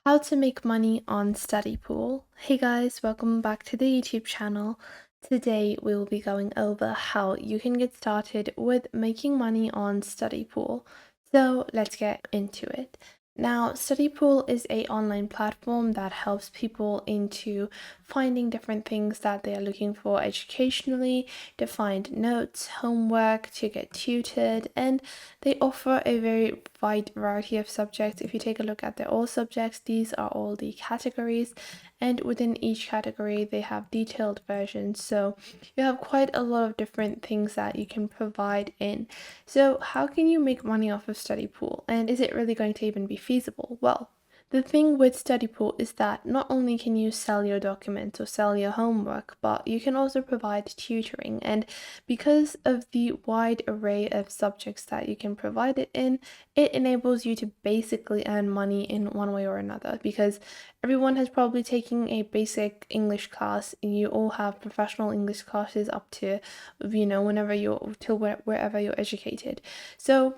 How to make money on StudyPool. Hey guys, welcome back to the YouTube channel. Today we will be going over how you can get started with making money on StudyPool. So let's get into it. Now, StudyPool is an online platform that helps people into finding different things that they are looking for educationally, to find notes, homework, to get tutored, and they offer a very wide variety of subjects. If you take a look at their all subjects, these are all the categories, and within each category they have detailed versions, so you have quite a lot of different things that you can provide in. So how can you make money off of StudyPool, and is it really going to even be feasible? Well, the thing with StudyPool is that not only can you sell your documents or sell your homework, but you can also provide tutoring. And because of the wide array of subjects that you can provide it in, it enables you to basically earn money in one way or another. Because everyone has probably taken a basic English class, and you all have professional English classes up to, whenever you're, till wherever you're educated. So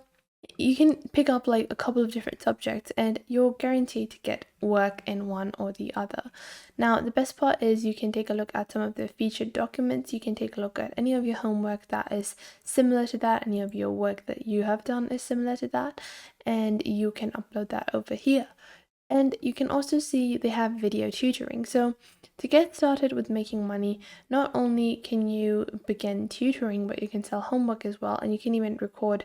you can pick up like a couple of different subjects and you're guaranteed to get work in one or the other. Now, the best part is you can take a look at some of the featured documents. You can take a look at any of your homework that is similar to that, any of your work that you have done is similar to that, and you can upload that over here. And you can also see they have video tutoring. So to get started with making money, not only can you begin tutoring, but you can sell homework as well, and you can even record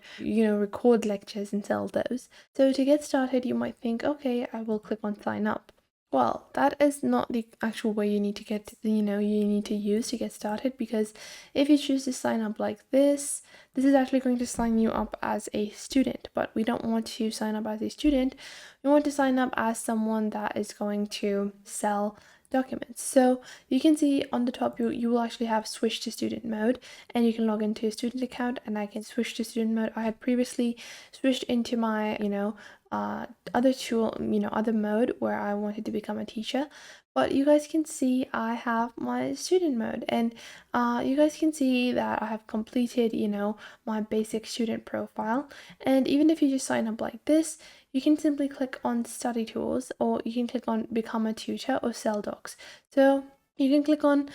lectures and sell those. So to get started, you might think, okay, I will click on sign up. Well, that is not the actual way you need to you need to use to get started, because if you choose to sign up like this is actually going to sign you up as a student, but we don't want to sign up as a student. We want to sign up as someone that is going to sell documents. So you can see on the top, you will actually have switch to student mode, and you can log into a student account, and I can switch to student mode. I had previously switched into my, other mode where I wanted to become a teacher. But you guys can see I have my student mode, and you guys can see that I have completed, my basic student profile. And even if you just sign up like this, you can simply click on study tools, or you can click on become a tutor or sell docs. So you can click on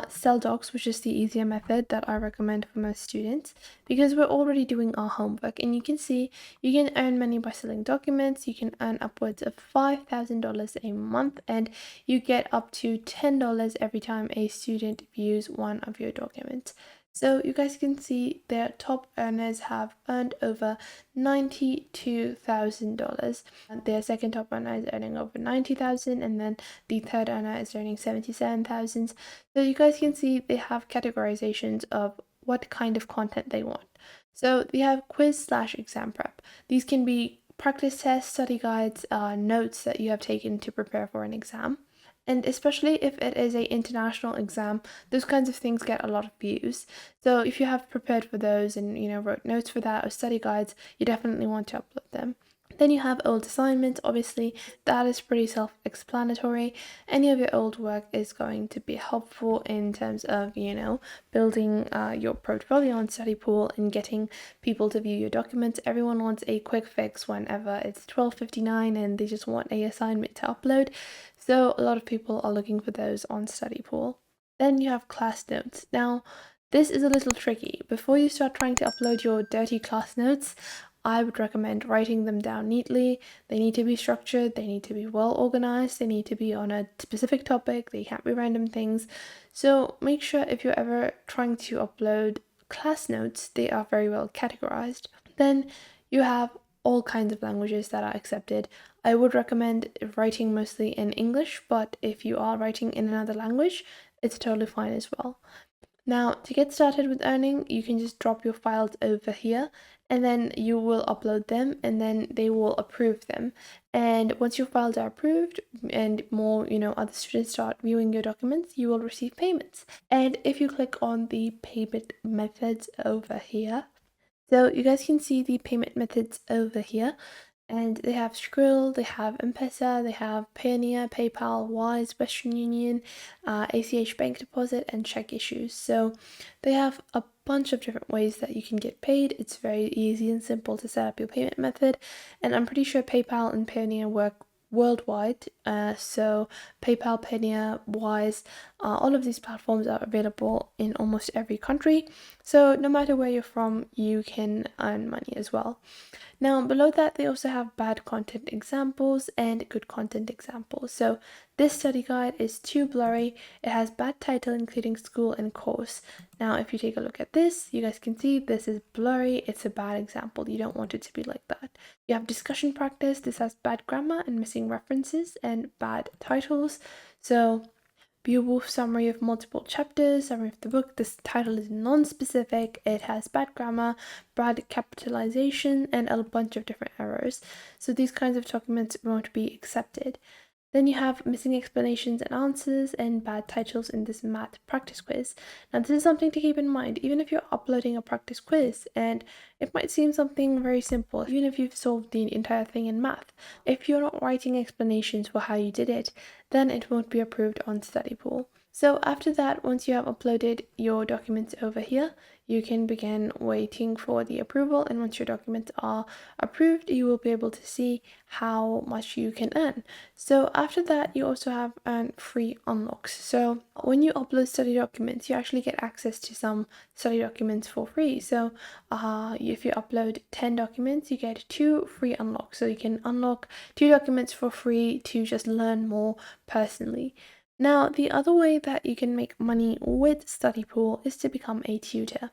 sell docs, which is the easier method that I recommend for most students, because we're already doing our homework. And you can see you can earn money by selling documents. You can earn upwards of $5,000 a month, and you get up to $10 every time a student views one of your documents. So you guys can see their top earners have earned over $92,000. Their second top earner is earning over $90,000, and then the third earner is earning $77,000. So you guys can see they have categorizations of what kind of content they want. So we have quiz/exam prep. These can be practice tests, study guides, notes that you have taken to prepare for an exam. And especially if it is an international exam, those kinds of things get a lot of views. So if you have prepared for those and wrote notes for that or study guides, you definitely want to upload them. Then you have old assignments. Obviously, that is pretty self-explanatory. Any of your old work is going to be helpful in terms of, building your portfolio on StudyPool and getting people to view your documents. Everyone wants a quick fix whenever it's 12:59 and they just want an assignment to upload. So a lot of people are looking for those on StudyPool. Then you have class notes. Now, this is a little tricky. Before you start trying to upload your dirty class notes, I would recommend writing them down neatly. They need to be structured, they need to be well organized, they need to be on a specific topic, they can't be random things. So make sure if you're ever trying to upload class notes, they are very well categorized. Then you have all kinds of languages that are accepted. I would recommend writing mostly in English, but if you are writing in another language, it's totally fine as well. Now, to get started with earning, you can just drop your files over here, and then you will upload them, and then they will approve them. And once your files are approved and more, other students start viewing your documents, you will receive payments. And if you click on the payment methods over here, so you guys can see the payment methods over here, and they have Skrill, they have M-Pesa, they have Payoneer, PayPal, Wise, Western Union, ACH bank deposit, and check issues. So they have a bunch of different ways that you can get paid. It's very easy and simple to set up your payment method, and I'm pretty sure PayPal and Payoneer work worldwide. So PayPal, Payoneer, Wise, all of these platforms are available in almost every country. So no matter where you're from, you can earn money as well. Now, below that, they also have bad content examples and good content examples. So, this study guide is too blurry. It has bad title, including school and course. Now, if you take a look at this, you guys can see this is blurry. It's a bad example. You don't want it to be like that. You have discussion practice. This has bad grammar and missing references and bad titles. So, Beowulf summary of multiple chapters, summary of the book. This title is non-specific. It has bad grammar, bad capitalization, and a bunch of different errors. So these kinds of documents won't be accepted. Then you have missing explanations and answers and bad titles in this math practice quiz. Now, this is something to keep in mind, even if you're uploading a practice quiz, and it might seem something very simple, even if you've solved the entire thing in math. If you're not writing explanations for how you did it, then it won't be approved on StudyPool. So after that, once you have uploaded your documents over here, you can begin waiting for the approval, and once your documents are approved, you will be able to see how much you can earn. So after that, you also have free unlocks. So when you upload study documents, you actually get access to some study documents for free. So if you upload 10 documents, you get 2 free unlocks. So you can unlock 2 documents for free to just learn more personally. Now, the other way that you can make money with StudyPool is to become a tutor.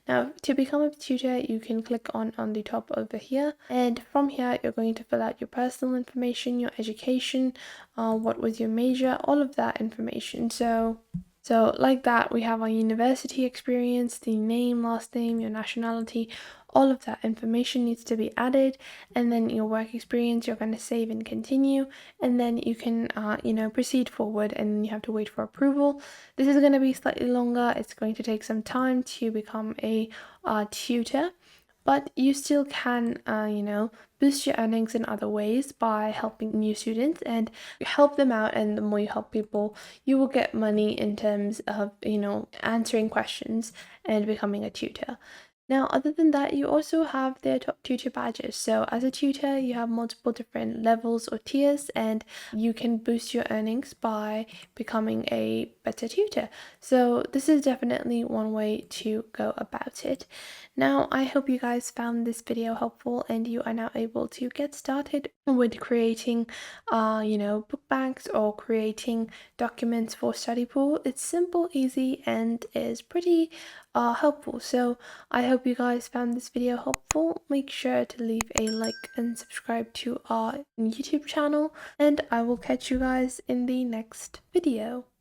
Now, to become a tutor, you can click on the top over here, and from here, you're going to fill out your personal information, your education, what was your major, all of that information. So like that, we have our university experience, the name, last name, your nationality, all of that information needs to be added, and then your work experience, you're going to save and continue, and then you can, proceed forward, and you have to wait for approval. This is going to be slightly longer. It's going to take some time to become a tutor, but you still can, boost your earnings in other ways by helping new students and help them out. And the more you help people, you will get money in terms of, answering questions and becoming a tutor. Now, other than that, you also have their top tutor badges. So as a tutor, you have multiple different levels or tiers, and you can boost your earnings by becoming a better tutor. So this is definitely one way to go about it. Now, I hope you guys found this video helpful and you are now able to get started with creating, book banks or creating documents for StudyPool. It's simple, easy, and is pretty helpful. So I hope you guys found this video helpful. Make sure to leave a like and subscribe to our YouTube channel, and I will catch you guys in the next video.